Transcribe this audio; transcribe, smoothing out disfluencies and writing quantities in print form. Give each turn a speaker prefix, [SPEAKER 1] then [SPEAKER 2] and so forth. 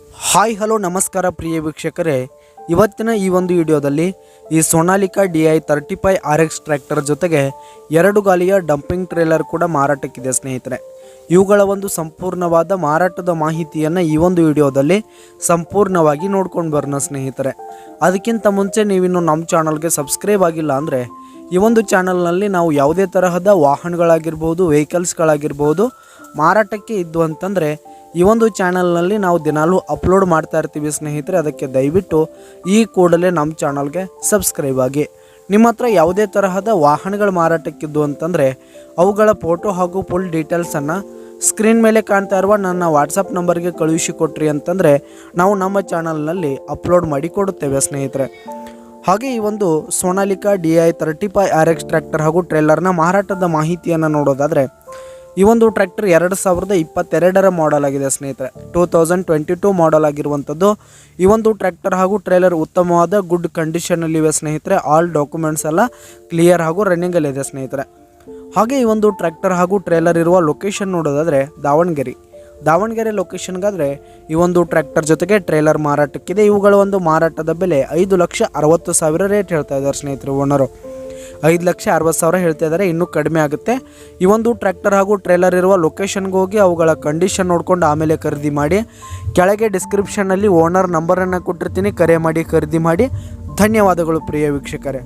[SPEAKER 1] Hi hello ನಮಸ್ಕಾರ ಪ್ರಿಯ ವೀಕ್ಷಕರೇ, ಇವತ್ತಿನ ಈ ಒಂದು ವಿಡಿಯೋದಲ್ಲಿ ಈ ಸೋನಾಲಿಕಾ DI 35 RX ಟ್ರ್ಯಾಕ್ಟರ್ ಜೊತೆಗೆ 2 ಗಾಲಿಯ ಡಂಪಿಂಗ್ ಟ್ರೇಲರ್ ಕೂಡ ಮಾರಾಟಕ್ಕಿದೆ ಸ್ನೇಹಿತರೆ. ಇವುಗಳ ಒಂದು ಸಂಪೂರ್ಣವಾದ ಮಾರಾಟದ ಮಾಹಿತಿಯನ್ನು ಈ ಒಂದು ವಿಡಿಯೋದಲ್ಲಿ ಸಂಪೂರ್ಣವಾಗಿ ನೋಡ್ಕೊಂಡು ಬರೋಣ ಸ್ನೇಹಿತರೆ. ಅದಕ್ಕಿಂತ ಮುಂಚೆ ನೀವಿನ್ನು ನಮ್ಮ ಚಾನಲ್ಗೆ ಸಬ್ಸ್ಕ್ರೈಬ್ ಆಗಿಲ್ಲ ಅಂದರೆ ಈ ಒಂದು ಚಾನಲ್ನಲ್ಲಿ ನಾವು ಯಾವುದೇ ತರಹದ ವಾಹನಗಳಾಗಿರ್ಬೋದು, ವೆಹಿಕಲ್ಸ್ಗಳಾಗಿರ್ಬೋದು ಮಾರಾಟಕ್ಕೆ ಇದ್ದು ಅಂತಂದರೆ ಈ ಒಂದು ಚಾನಲ್ನಲ್ಲಿ ನಾವು ದಿನಾಲೂ ಅಪ್ಲೋಡ್ ಮಾಡ್ತಾ ಇರ್ತೀವಿ ಸ್ನೇಹಿತರೆ. ಅದಕ್ಕೆ ದಯವಿಟ್ಟು ಈ ಕೂಡಲೇ ನಮ್ಮ ಚಾನಲ್ಗೆ ಸಬ್ಸ್ಕ್ರೈಬ್ ಆಗಿ. ನಿಮ್ಮ ಹತ್ರ ಯಾವುದೇ ತರಹದ ವಾಹನಗಳು ಮಾರಾಟಕ್ಕಿದ್ದು ಅಂತಂದರೆ ಅವುಗಳ ಫೋಟೋ ಹಾಗೂ ಫುಲ್ ಡೀಟೇಲ್ಸನ್ನು ಸ್ಕ್ರೀನ್ ಮೇಲೆ ಕಾಣ್ತಾ ಇರುವ ನನ್ನ ವಾಟ್ಸಪ್ ನಂಬರ್ಗೆ ಕಳುಹಿಸಿ ಕೊಟ್ರಿ ಅಂತಂದರೆ ನಾವು ನಮ್ಮ ಚಾನಲ್ನಲ್ಲಿ ಅಪ್ಲೋಡ್ ಮಾಡಿ ಕೊಡುತ್ತೇವೆ ಸ್ನೇಹಿತರೆ. ಹಾಗೆ ಈ ಒಂದು ಸೋನಾಲಿಕಾ DI 35 RX ಟ್ರ್ಯಾಕ್ಟರ್ ಹಾಗೂ ಟ್ರೇಲರ್ನ ಮಾರಾಟದ ಮಾಹಿತಿಯನ್ನು ನೋಡೋದಾದರೆ ಈ ಒಂದು ಟ್ರ್ಯಾಕ್ಟರ್ 2022 ಮಾಡೆಲ್ ಆಗಿದೆ ಸ್ನೇಹಿತರೆ. 2022 ಮಾಡೆಲ್ ಆಗಿರುವಂಥದ್ದು. ಈ ಒಂದು ಟ್ರ್ಯಾಕ್ಟರ್ ಹಾಗೂ ಟ್ರೇಲರ್ ಉತ್ತಮವಾದ ಗುಡ್ ಕಂಡೀಷನಲ್ಲಿವೆ ಸ್ನೇಹಿತರೆ. ಆಲ್ ಡಾಕ್ಯುಮೆಂಟ್ಸ್ ಎಲ್ಲ ಕ್ಲಿಯರ್ ಹಾಗೂ ರನ್ನಿಂಗಲ್ಲಿದೆ ಸ್ನೇಹಿತರೆ. ಹಾಗೆ ಈ ಒಂದು ಟ್ರ್ಯಾಕ್ಟರ್ ಹಾಗೂ ಟ್ರೇಲರ್ ಇರುವ ಲೊಕೇಶನ್ ನೋಡೋದಾದರೆ ದಾವಣಗೆರೆ ಲೊಕೇಶನ್ಗಾದರೆ ಈ ಒಂದು ಟ್ರ್ಯಾಕ್ಟರ್ ಜೊತೆಗೆ ಟ್ರೇಲರ್ ಮಾರಾಟಕ್ಕಿದೆ. ಇವುಗಳ ಒಂದು ಮಾರಾಟದ ಬೆಲೆ 5,60,000 ರೇಟ್ ಹೇಳ್ತಾ ಇದ್ದಾರೆ ಸ್ನೇಹಿತರು. ಓನರು 5,60,000 ಹೇಳ್ತಾ ಇದ್ದಾರೆ, ಇನ್ನೂ ಕಡಿಮೆ ಆಗುತ್ತೆ. ಈ ಒಂದು ಟ್ರ್ಯಾಕ್ಟರ್ ಹಾಗೂ ಟ್ರೇಲರ್ ಇರುವ ಲೊಕೇಶನ್ಗೆ ಹೋಗಿ ಅವುಗಳ ಕಂಡೀಷನ್ ನೋಡಿಕೊಂಡು ಆಮೇಲೆ ಖರೀದಿ ಮಾಡಿ. ಕೆಳಗೆ ಡಿಸ್ಕ್ರಿಪ್ಷನ್ನಲ್ಲಿ ಓನರ್ ನಂಬರನ್ನು ಕೊಟ್ಟಿರ್ತೀನಿ, ಕರೆ ಮಾಡಿ ಖರೀದಿ ಮಾಡಿ. ಧನ್ಯವಾದಗಳು ಪ್ರಿಯ ವೀಕ್ಷಕರೇ.